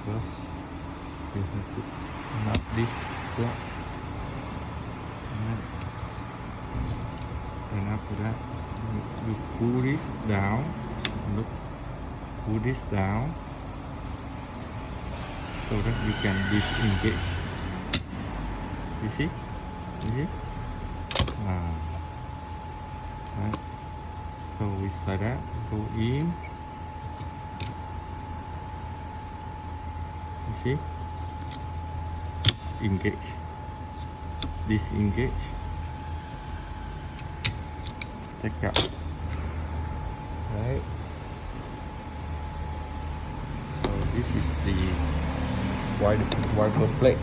Because you have to nut this plug. Right. And after that, you pull this down. Look, pull this down so that you can disengage. You see? You see? Right. So we slide that, go in. You see? Engage. Disengage. Take out. Right. So this is the wiper plate.